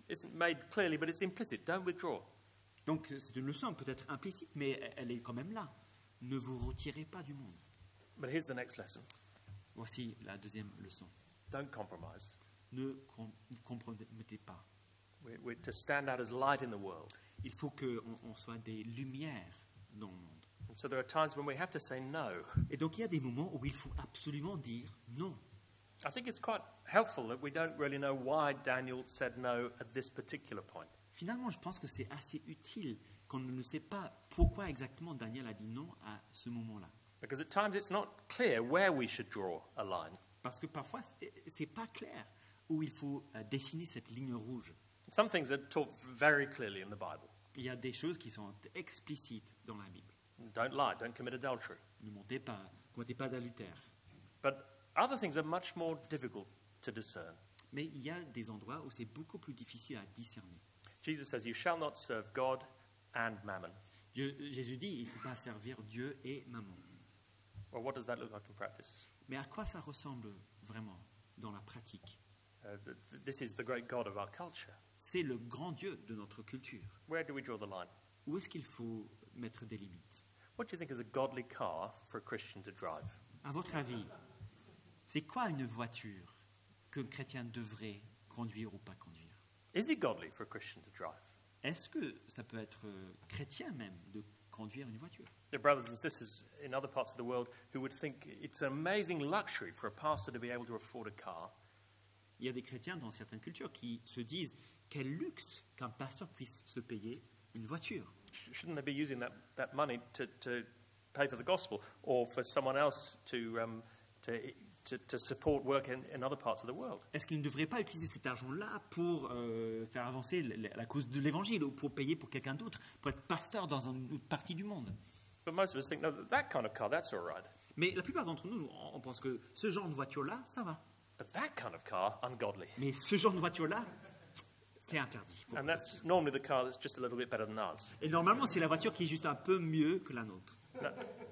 isn't made clearly, but it's implicit. Don't withdraw. Donc c'est une leçon peut-être implicite, mais elle est quand même là. Ne vous retirez pas du monde. But here's the next lesson. Voici la deuxième leçon. Don't compromise. Ne compromettez pas. We're to stand out as light in the world. Il faut qu'on soit des lumières dans le monde. And so there are times when we have to say no. Et donc il y a des moments où il faut absolument dire non. I think it's quite helpful that we don't really know why Daniel said no at this particular point. Finalement, je pense que c'est assez utile qu'on ne sait pas pourquoi exactement Daniel a dit non à ce moment-là. Because at times it's not clear where we should draw a line. Parce que parfois, c'est pas clair où il faut dessiner cette ligne rouge. Some things are taught very clearly in the Bible. Il y a des choses qui sont explicites dans la Bible. Don't lie, don't commit adultery. Ne commettez pas d'adultère. But other things are much more difficult to discern. Mais il y a des endroits où c'est beaucoup plus difficile à discerner. Jesus says, you shall not serve God and mammon. Jésus dit, il ne faut pas servir Dieu et mammon. Well, what does that look like in practice? Mais à quoi ça ressemble vraiment dans la pratique? This is the great God of our culture. C'est le grand Dieu de notre culture. Where do we draw the line? Où est-ce qu'il faut mettre des limites? What do you think is a godly car for a Christian to drive? À votre avis, c'est quoi une voiture qu'un chrétien devrait conduire ou pas conduire? Is it godly for a Christian to drive? Est-ce que ça peut être chrétien même de conduire une voiture? There are brothers and sisters in other parts of the world who would think it's an amazing luxury for a pastor to be able to afford a car. Il y a des chrétiens dans certaines cultures qui se disent quel luxe qu'un pasteur puisse se payer une voiture. Shouldn't they be using that money to pay for the gospel or for someone else to support work in other parts of the world? Est-ce qu'ils ne devraient pas utiliser cet argent-là pour faire avancer la cause de l'évangile ou pour payer pour quelqu'un d'autre, pour être pasteur dans une autre partie du monde? But most of us think, no, that kind of car, that's all right. Mais la plupart d'entre nous, on pense que ce genre de voiture-là, ça va. But that kind of car, ungodly. Mais ce genre de voiture-là, c'est interdit. And that's normally the car that's just a little bit better than ours. Et normalement, c'est la voiture qui est juste un peu mieux que la nôtre. Now,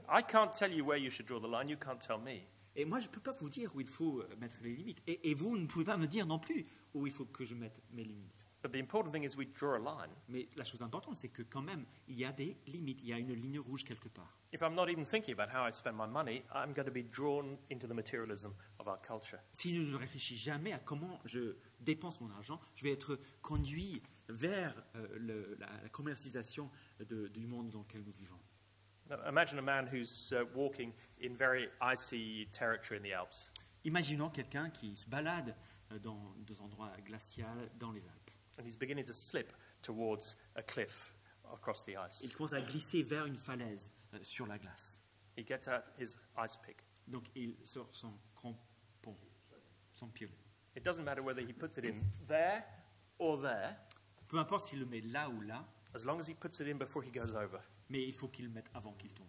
I can't tell you where you should draw the line. You can't tell me. Et moi, je ne peux pas vous dire où il faut mettre les limites. Et vous ne pouvez pas me dire non plus où il faut que je mette mes limites. But the important thing is we draw a line. Mais la chose importante, c'est que quand même, il y a des limites. Il y a une ligne rouge quelque part. If I'm not even thinking about how I spend my money, I'm going to be drawn into the materialism of our culture. Si je ne réfléchis jamais à comment je dépense mon argent, je vais être conduit vers la commercialisation du monde dans lequel nous vivons. Now, imagine a man who's walking in very icy territory in the Alps. Imaginons quelqu'un qui se balade dans des endroits glaciaux dans les Alpes. And he's beginning to slip towards a cliff across the ice. Il commence à glisser vers une falaise sur la glace. He gets out his ice pick. Donc il sort son crampon, son piolet. It doesn't matter whether he puts it in there or there, Peu importe s'il le met là ou là, as long as he puts it in before he goes over. mais il faut qu'il le mette avant qu'il tombe.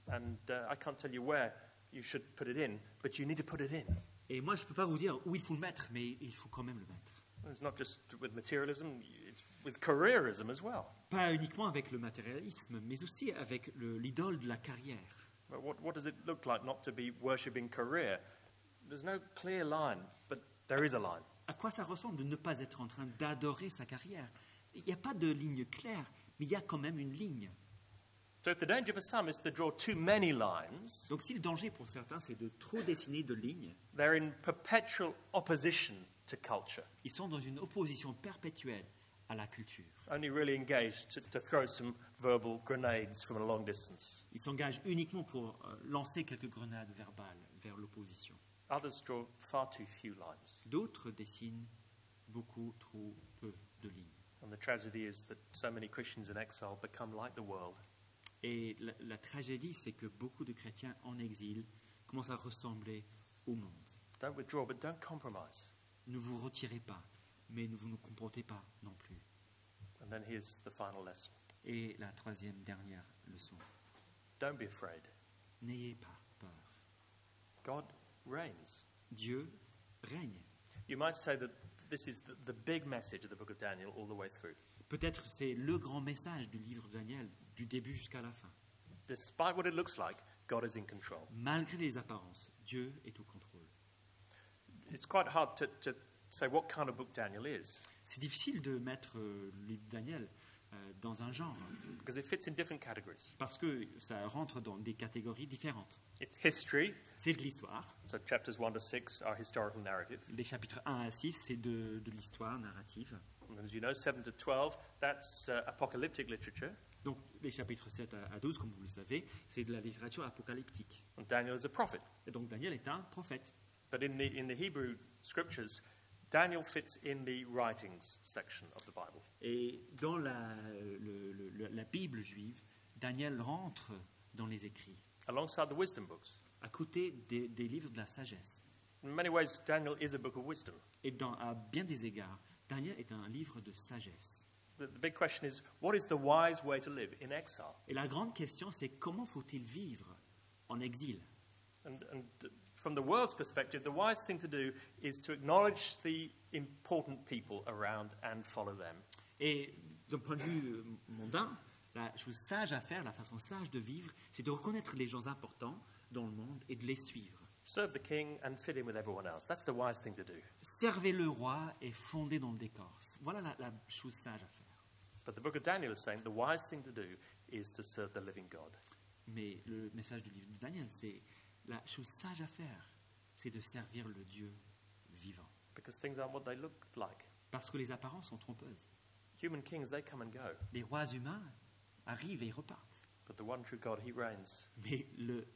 And I can't tell you where you should put it in, but you need to put it in. Et moi, je ne peux pas vous dire où il faut le mettre, mais il faut quand même le mettre. It's not just with materialism, it's with careerism as well. Pas uniquement avec le matérialisme, mais aussi avec l'idole de la carrière. But what does it look like not to be worshipping career? There's no clear line, but there is a line. À quoi ça ressemble de ne pas être en train d'adorer sa carrière? Il n'y a pas de ligne claire, mais il y a quand même une ligne. So if the danger for some is to draw too many lines, Donc si le danger pour certains, c'est de trop dessiner de lignes, they're in perpetual opposition to culture, ils sont dans une opposition perpétuelle à la culture. only really engaged to throw some verbal grenades from a long distance. Ils s'engagent uniquement pour lancer quelques grenades verbales vers l'opposition. Others draw far too few lines. D'autres dessinent beaucoup trop peu de lignes. And the tragedy is that so many Christians in exile become like the world. Et la tragédie, c'est que beaucoup de chrétiens en exil commencent à ressembler au monde. Don't withdraw, but don't compromise. Ne vous retirez pas, mais ne vous ne comportez pas non plus. And then here's the final lesson. Et la troisième, dernière leçon. Don't be afraid. N'ayez pas peur. God reigns. Dieu règne. You might say that this is the big message of the book of Daniel all the way through. Peut-être c'est le grand message du livre de Daniel, du début jusqu'à la fin. Despite what it looks like, God is in control. Malgré les apparences, Dieu est au contrôle. It's quite hard to say what kind of book Daniel is, C'est difficile de mettre le livre de Daniel dans un genre, because it fits in different categories. parce que ça rentre dans des catégories différentes. It's history, C'est de l'histoire. so chapters 1 to 6 are historical narrative. Les chapitres 1 à 6, c'est de l'histoire narrative. And as you know, 7 to 12, that's apocalyptic literature. Donc les chapitres 7 à 12, comme vous le savez, c'est de la littérature apocalyptique. And Daniel is a prophet. Et donc Daniel est un prophète. But in the Hebrew scriptures, Daniel fits in the writings section of the Bible. Et dans la Bible juive, Daniel rentre dans les écrits, Alongside the wisdom books. à côté des livres de la sagesse. In many ways, Daniel is a book of wisdom. Et à bien des égards, Daniel est un livre de sagesse. The big question is, what is the wise way to live in exile? Et la grande question, c'est comment faut-il vivre en exil? And from the world's perspective, the wise thing to do is to acknowledge the important people around and follow them. Et d'un point de vue mondain, la chose sage à faire, la façon sage de vivre, c'est de reconnaître les gens importants dans le monde et de les suivre. Serve the king and fit in with everyone else. That's the wise thing to do. Servez le roi et fondez dans le décor. Voilà la chose sage à faire. But the book of Daniel is saying the wise thing to do is to serve the living God. Mais le message du livre de Daniel, c'est la chose sage à faire, c'est de servir le Dieu vivant. Because things aren't what they look like. Parce que les apparences sont trompeuses. Human kings, they come and go. Les rois humains arrivent et ils repartent. But the one true God, he reigns. Mais le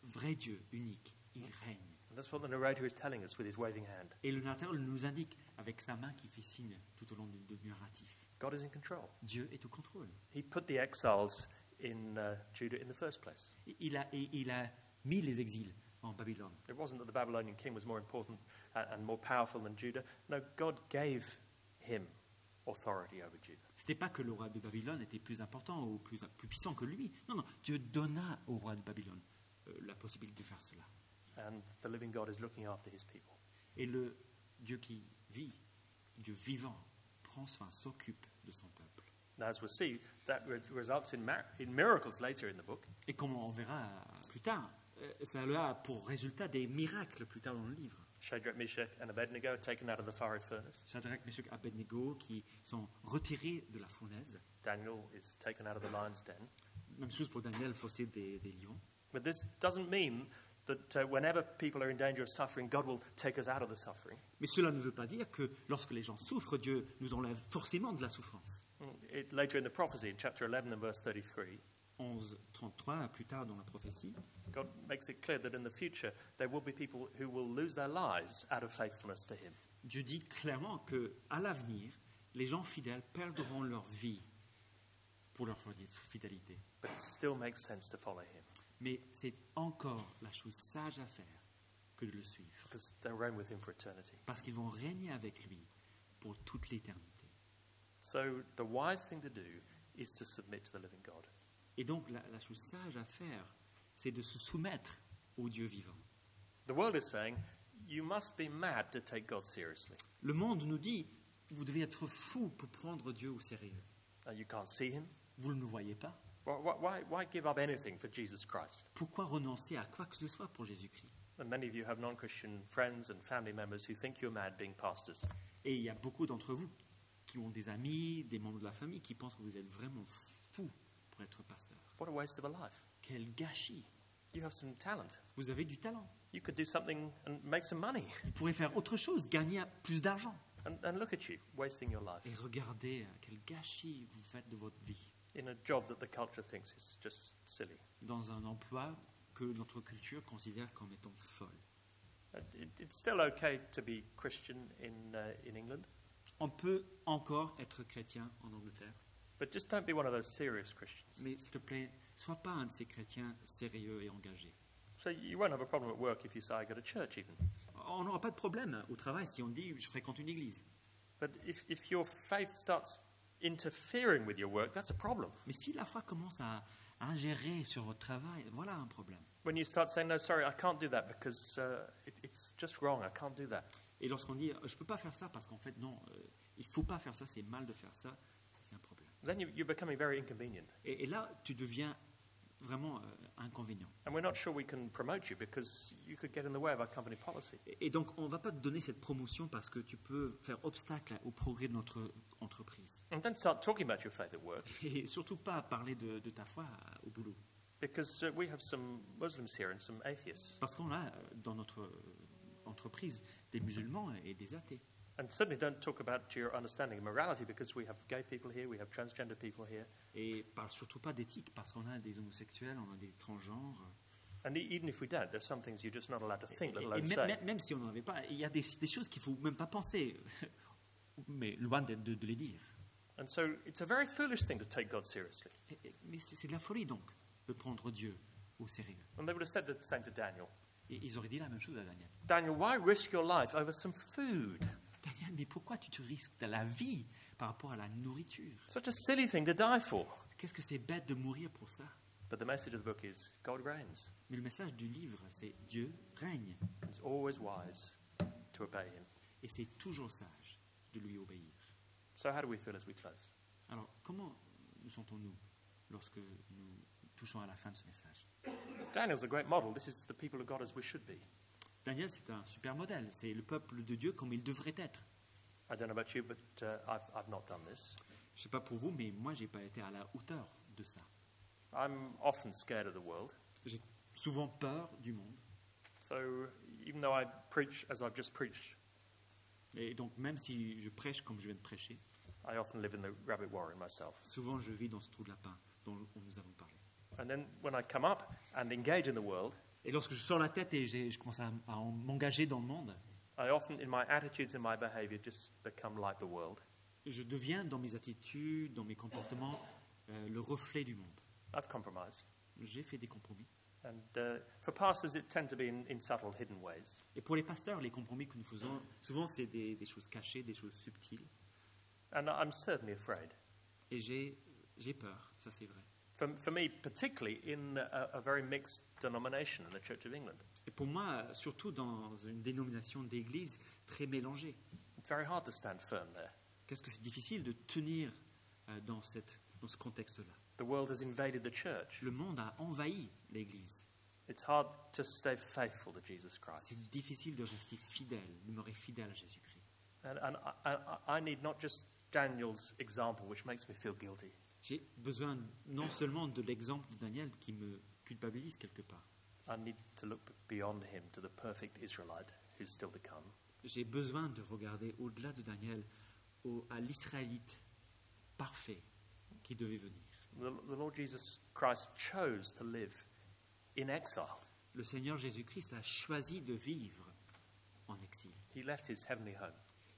vrai Dieu unique, il règne. And that's what the narrator is telling us with his waving hand. Et le narrateur nous indique avec sa main qui fait signe tout au long du narratif. God is in control. Dieu est au contrôle. He put the exiles in Judah in the first place. Il a mis les exils en Babylone. It wasn't that the Babylonian king was more important and more powerful than Judah. No, God gave him authority over Judah. C'était pas que le roi de Babylone était plus important ou plus puissant que lui. Non, non. Dieu donna au roi de Babylone la possibilité de faire cela. And the living God is looking after his people. Et le Dieu qui vit, Dieu vivant, prend soin, s'occupe de son peuple. Now, as we'll see, that results in miracles later in the book. Et comme on verra plus tard, cela a pour résultat des miracles plus tard dans le livre. Shadrach, Meshach, and Abednego are taken out of the fiery furnace. Shadrach, Meshach, Abednego qui sont retirés de la fournaise. Daniel is taken out of the lion's den. Même chose pour Daniel, fossé des lions. But this doesn't mean that whenever people are in danger of suffering, God will take us out of the suffering. Mais cela ne veut pas dire que lorsque les gens souffrent, Dieu nous enlève forcément de la souffrance. Later in the prophecy, in chapter 11 and verse 33, 11:33, plus tard dans la prophétie, God makes it clear that in the future there will be people who will lose their lives out of faithfulness to him. Dieu dit clairement qu'à l'avenir, les gens fidèles perdront leur vie pour leur fidélité. But it still makes sense to follow him. Mais c'est encore la chose sage à faire que de le suivre. Because they'll reign with him for eternity. Parce qu'ils vont régner avec lui pour toute l'éternité. So the wise thing to do is to submit to the living God. Et donc la chose sage à faire, c'est de se soumettre au Dieu vivant. The world is saying, you must be mad to take God seriously. Le monde nous dit, vous devez être fou pour prendre Dieu au sérieux. You can't see him. Vous ne le voyez pas. Why give up anything for Jesus Christ? Pourquoi renoncer à quoi que ce soit pour Jésus-Christ? And many of you have non-Christian friends and family members who think you're mad being pastors. Et il y a beaucoup d'entre vous qui ont des amis, des membres de la famille qui pensent que vous êtes vraiment fou pour être pasteur. What a waste of a life. Quel gâchis! You have some talent. Vous avez du talent. You could do something and make some money. Vous pourrez faire autre chose, gagner plus d'argent. And look at you, wasting your life Et regardez quel gâchis vous faites de votre vie. in a job that the culture thinks is just silly. Dans un emploi que notre culture considère comme étant folle. It's still okay to be Christian in England, On peut encore être chrétien en Angleterre, but just don't be one of those serious Christians. mais s'il te plaît, sois pas un de ces chrétiens sérieux et engagés. So you won't have a problem at work if you say I go to church even. On n'aura pas de problème au travail si on dit je fréquente une église. But if your faith starts interfering with your work, that's a problem. Mais si la foi commence à ingérer sur votre travail, voilà un problème. When you start saying, no, sorry, I can't do that because it's just wrong, I can't do that. Et lorsqu'on dit je peux pas faire ça parce qu'en fait non, il faut pas faire ça, c'est mal de faire ça, c'est un problème. Then you're becoming very inconvenient. Et là, tu deviens vraiment inconvénient. And we're not sure we can promote you because you could get in the way of our company policy. Et donc, on ne va pas te donner cette promotion parce que tu peux faire obstacle au progrès de notre entreprise. And don't start talking about your faith at work Et surtout pas parler de ta foi au boulot. because we have some Muslims here and some atheists. Parce qu'on a dans notre entreprise des musulmans et des athées. And certainly don't talk about your understanding of morality because we have gay people here, we have transgender people here. Et parle surtout pas d'éthique parce qu'on a des homosexuels, on a des transgenres. And even if we don't, there's some things you're just not allowed to think, let Et alone say. même si on n'en avait pas, il y a des choses qu'il ne faut même pas penser, mais loin de les dire. And so it's a very foolish thing to take God seriously. Mais c'est de la folie donc de prendre Dieu au sérieux. And they would have said the same to Daniel. Et ils auraient dit la même chose à Daniel. Daniel, why risk your life over some food? Daniel, mais pourquoi tu te risques de la vie par rapport à la nourriture? Such a silly thing to die for. Qu'est-ce que c'est bête de mourir pour ça? But the message of the book is God reigns. Mais le message du livre, c'est Dieu règne. It's always wise to obey him. Et c'est toujours sage de lui obéir. So how do we feel as we close? Alors, comment nous sentons-nous lorsque nous touchons à la fin de ce message? Daniel's a great model. This is the people of God as we should be. Daniel, c'est un super modèle. C'est le peuple de Dieu comme il devrait être. I don't know about you, but I've not done this. Je ne sais pas pour vous, mais moi, je n'ai pas été à la hauteur de ça. I'm often scared of the world. J'ai souvent peur du monde. So even though I preach as I've just preached Et donc, même si je prêche comme je viens de prêcher, I often live in the rabbit warren myself. souvent je vis dans ce trou de lapin dont nous avons parlé. And then when I come up and engage in the world, Et lorsque je sors la tête et je commence à m'engager dans le monde, I often, in my attitudes and my behavior, just become like the world. je deviens dans mes attitudes, dans mes comportements, le reflet du monde. I've compromised. J'ai fait des compromis. And for pastors, it tends to be in subtle, hidden ways. Et pour les pasteurs, les compromis que nous faisons, souvent c'est des choses cachées, des choses subtiles. And I'm certainly afraid. Et j'ai peur, ça c'est vrai. For me, particularly in a very mixed denomination in the Church of England. Et pour moi, surtout dans une dénomination d'église très mélangée, It's very hard to stand firm there. qu'est-ce que c'est difficile de tenir dans ce contexte-là. The world has invaded the church. Le monde a envahi l'église. It's hard to stay faithful to Jesus Christ. C'est difficile de rester fidèle, demeurer fidèle à Jésus-Christ. And I need not just Daniel's example, which makes me feel guilty. J'ai besoin non seulement de l'exemple de Daniel qui me culpabilise quelque part. I need to look beyond him to the perfect Israelite who's still to come. J'ai besoin de regarder au-delà de Daniel à l'Israélite parfait qui devait venir. The Lord Jesus Christ chose to live in exile. Le Seigneur Jésus-Christ a choisi de vivre en exil. He left his heavenly home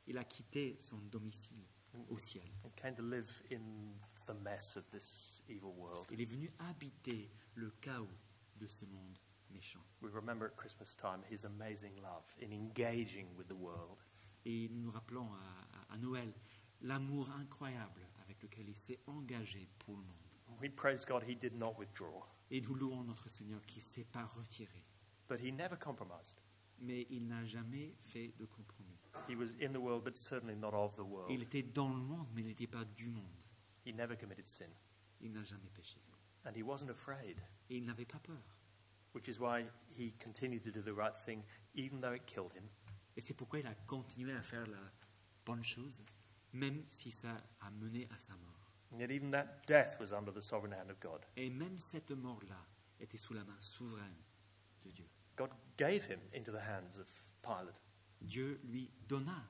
Il a quitté son domicile au ciel. and came to live in the mess of this evil world. Il est venu habiter le chaos de ce monde méchant. We remember at Christmas time his amazing love in engaging with the world. Et nous nous rappelons à Noël l'amour incroyable avec lequel il s'est engagé pour le monde. We praise God he did not withdraw, Et nous louons notre Seigneur qui ne s'est pas retiré. but he never compromised. Mais il n'a jamais fait de compromis. He was in the world, but certainly not of the world. Il était dans le monde, mais il n'était pas du monde. He never committed sin, Il n'a jamais péché. and he wasn't afraid, Et il n'avait pas peur. which is why he continued to do the right thing, even though it killed him. Et c'est pourquoi il a continué à faire la bonne chose, même si ça a mené à sa mort. And yet even that death was under the sovereign hand of God. Et même cette mort-là était sous la main souveraine de Dieu. God gave him into the hands of Pilate, Dieu lui donna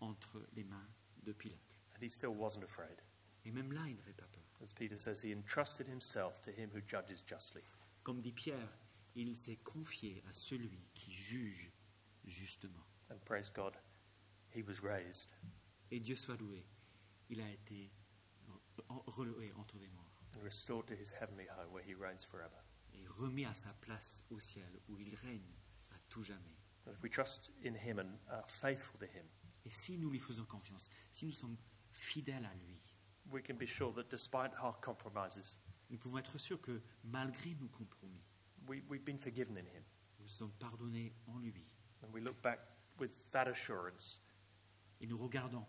entre les mains de Pilate. and he still wasn't afraid. Et même là, il n'avait pas peur. As Peter says, he entrusted himself to him who judges justly. Comme dit Pierre, il s'est confié à celui qui juge justement. And praise God, he was raised. Et Dieu soit loué, il a été relevé entre les morts And restored to his heavenly home where he reigns forever. et remis à sa place au ciel où il règne à tout jamais. And if we trust in him and are faithful to him, Et si nous lui faisons confiance, si nous sommes fidèles à lui, we can be sure that despite our compromises, nous pouvons être sûrs que malgré nos compromis, we've been forgiven in him. nous sommes pardonnés en lui. And we look back with that assurance, Et nous regardons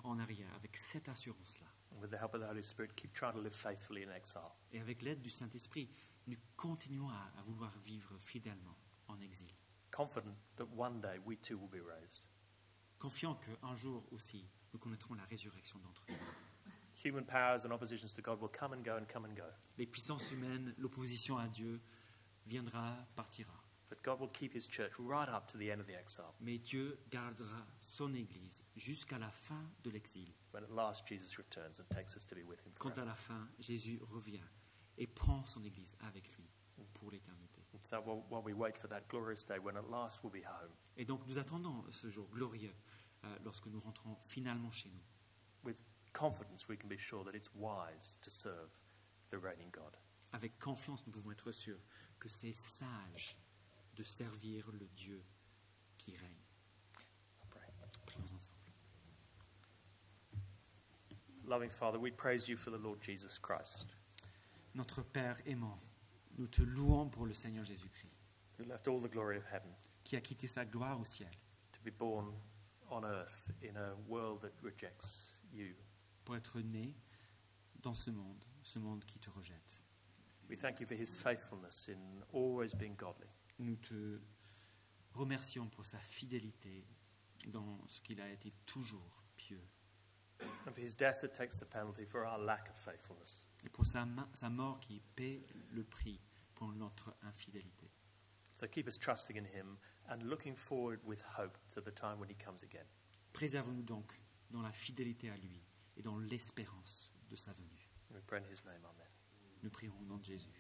en arrière avec cette assurance-là. and with the help of the Holy Spirit, keep trying to live faithfully in exile. Et avec l'aide du Saint-Esprit, nous continuons à vouloir vivre fidèlement en exil. Confident that one day we too will be raised. Confiant qu'un jour aussi, nous connaîtrons la résurrection d'entre nous. Human powers and oppositions to God will come and go and come and go. Les puissances humaines, l'opposition à Dieu viendra, partira. But God will keep his church right up to the end of the exile. Mais Dieu gardera son Église jusqu'à la fin de l'exil. When at last Jesus returns and takes us to be with him Quand à forever. la fin, Jésus revient et prend son Église avec lui pour l'éternité. And so while we wait for that glorious day when at last we'll be home, Et donc nous attendons ce jour glorieux lorsque nous rentrons finalement chez nous. with confidence we can be sure that it's wise to serve the reigning God. Avec confiance, nous pouvons être sûrs que c'est sage de servir le Dieu qui règne. Pray. Prions ensemble. Loving Father, we praise you for the Lord Jesus Christ, Notre Père aimant, nous te louons pour le Seigneur Jésus-Christ, who left all the glory of heaven qui a quitté sa gloire au ciel to be born on earth in a world that rejects you. pour être né dans ce monde qui te rejette. We thank you for his faithfulness in always being godly. Nous te remercions pour sa fidélité dans ce qu'il a été toujours pieux And for his death that takes the penalty for our lack of faithfulness. et pour sa mort qui paie le prix pour notre infidélité. So keep us trusting in him and looking forward with hope to the time when he comes again. Préserve-nous donc dans la fidélité à lui et dans l'espérance de sa venue. We pray in his name, amen. Nous prions au nom de Jésus.